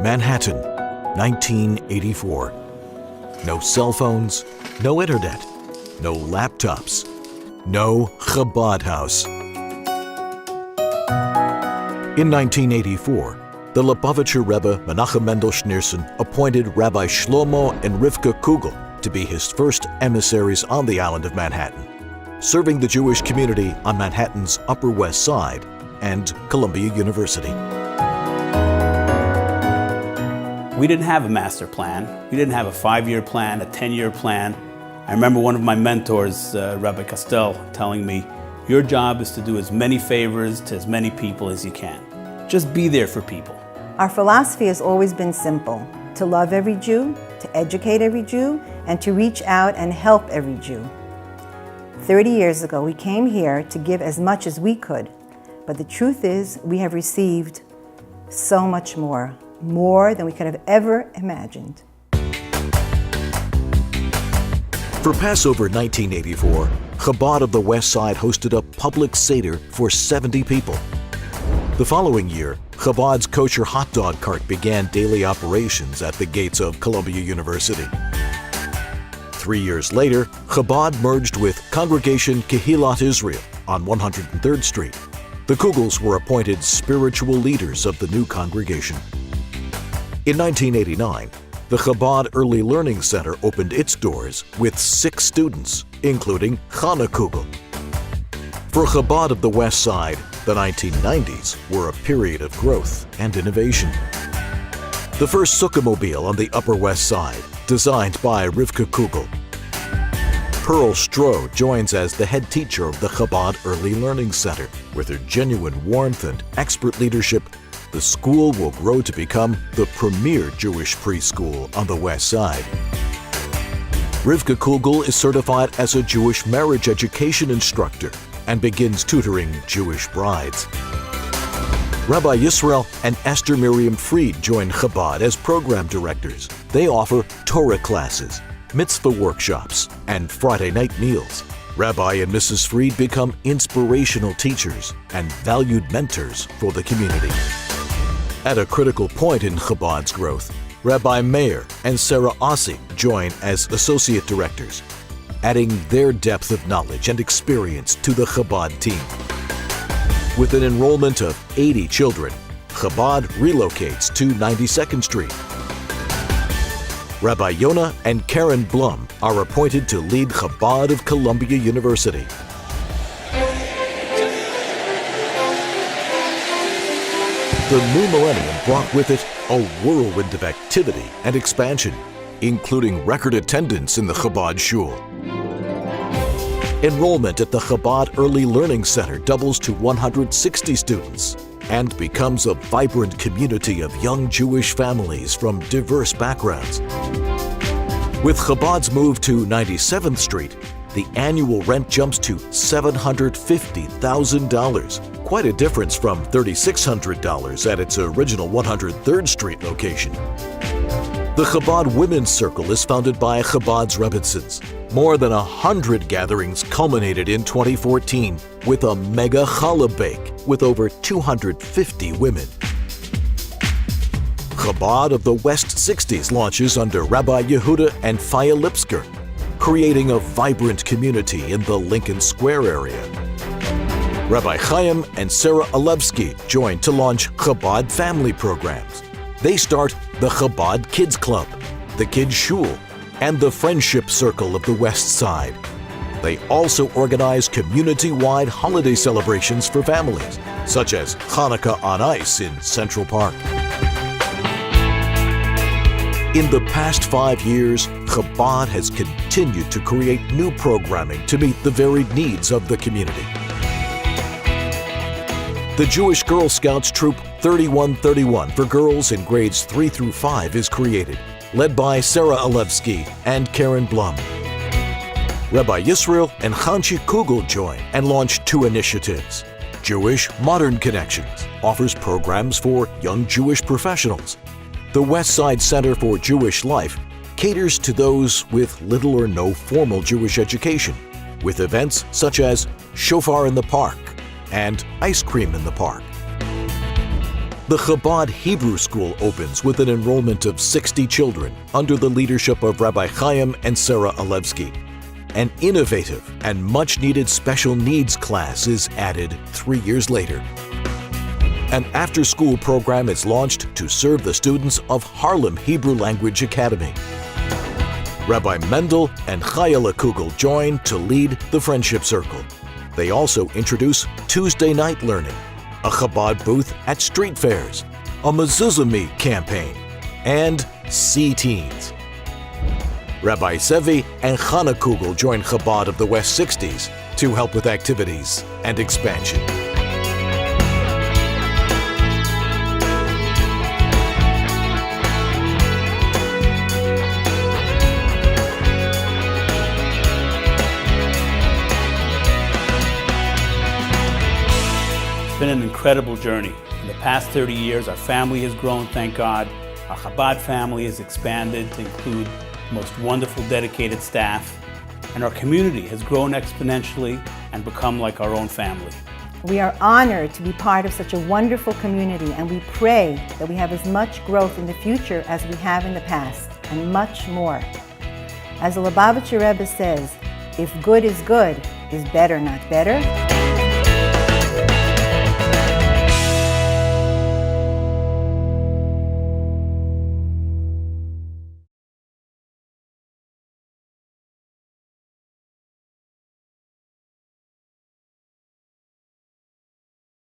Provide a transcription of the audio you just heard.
Manhattan, 1984. No cell phones, no internet, no laptops, no Chabad house. In 1984, the Lubavitcher Rebbe Menachem Mendel Schneerson appointed Rabbi Shlomo and Rivka Kugel to be his first emissaries on the island of Manhattan, serving the Jewish community on Manhattan's Upper West Side and Columbia University. We didn't have a master plan. We didn't have a 5-year plan, a 10-year plan. I remember one of my mentors, Rabbi Costel, telling me, your job is to do as many favors to as many people as you can. Just be there for people. Our philosophy has always been simple: to love every Jew, to educate every Jew, and to reach out and help every Jew. 30 years ago, we came here to give as much as we could, but the truth is we have received so much more than we could have ever imagined. For Passover 1984, Chabad of the West Side hosted a public Seder for 70 people. The following year, Chabad's kosher hot dog cart began daily operations at the gates of Columbia University. 3 years later, Chabad merged with Congregation Kehilat Israel on 103rd Street. The Kugels were appointed spiritual leaders of the new congregation. In 1989, the Chabad Early Learning Center opened its doors with 6 students, including Chana Kugel. For Chabad of the West Side, the 1990s were a period of growth and innovation. The first Sukkah-mobile on the Upper West Side, designed by Rivka Kugel. Pearl Stroh joins as the head teacher of the Chabad Early Learning Center. With her genuine warmth and expert leadership, the school will grow to become the premier Jewish preschool on the West Side. Rivka Kugel is certified as a Jewish marriage education instructor and begins tutoring Jewish brides. Rabbi Yisrael and Esther Miriam Fried join Chabad as program directors. They offer Torah classes, mitzvah workshops, and Friday night meals. Rabbi and Mrs. Fried become inspirational teachers and valued mentors for the community. At a critical point in Chabad's growth, Rabbi Meir and Sarah Ossie join as associate directors, adding their depth of knowledge and experience to the Chabad team. With an enrollment of 80 children, Chabad relocates to 92nd Street. Rabbi Yonah and Karen Blum are appointed to lead Chabad of Columbia University. The new millennium brought with it a whirlwind of activity and expansion, including record attendance in the Chabad Shul. Enrollment at the Chabad Early Learning Center doubles to 160 students and becomes a vibrant community of young Jewish families from diverse backgrounds. With Chabad's move to 97th Street, the annual rent jumps to $750,000, quite a difference from $3,600 at its original 103rd Street location. The Chabad Women's Circle is founded by Chabad's Rebbitzins. More than 100 gatherings culminated in 2014 with a mega challah bake with over 250 women. Chabad of the West 60s launches under Rabbi Yehuda and Faya Lipsker, creating a vibrant community in the Lincoln Square area. Rabbi Chaim and Sarah Alevsky joined to launch Chabad family programs. They start the Chabad Kids Club, the Kids Shul, and the Friendship Circle of the West Side. They also organize community-wide holiday celebrations for families, such as Hanukkah on Ice in Central Park. In the past 5 years, Chabad has continued to create new programming to meet the varied needs of the community. The Jewish Girl Scouts Troop 3131 for girls in grades 3 through 5 is created, led by Sarah Alevsky and Karen Blum. Rabbi Yisrael and Chanchi Kugel join and launch 2 initiatives. Jewish Modern Connections offers programs for young Jewish professionals. The West Side Center for Jewish Life caters to those with little or no formal Jewish education, with events such as Shofar in the Park and Ice Cream in the Park. The Chabad Hebrew School opens with an enrollment of 60 children under the leadership of Rabbi Chaim and Sarah Alevsky. An innovative and much-needed special needs class is added 3 years later. An after-school program is launched to serve the students of Harlem Hebrew Language Academy. Rabbi Mendel and Chayela Kugel join to lead the Friendship Circle. They also introduce Tuesday night learning, a Chabad booth at street fairs, a Mezuzah Me campaign, and C-Teens. Rabbi Sevi and Chana Kugel join Chabad of the West 60s to help with activities and expansion. It's been an incredible journey. In the past 30 years, our family has grown, thank God. Our Chabad family has expanded to include the most wonderful, dedicated staff. And our community has grown exponentially and become like our own family. We are honored to be part of such a wonderful community, and we pray that we have as much growth in the future as we have in the past, and much more. As the Lubavitcher Rebbe says, if good, is better, not better.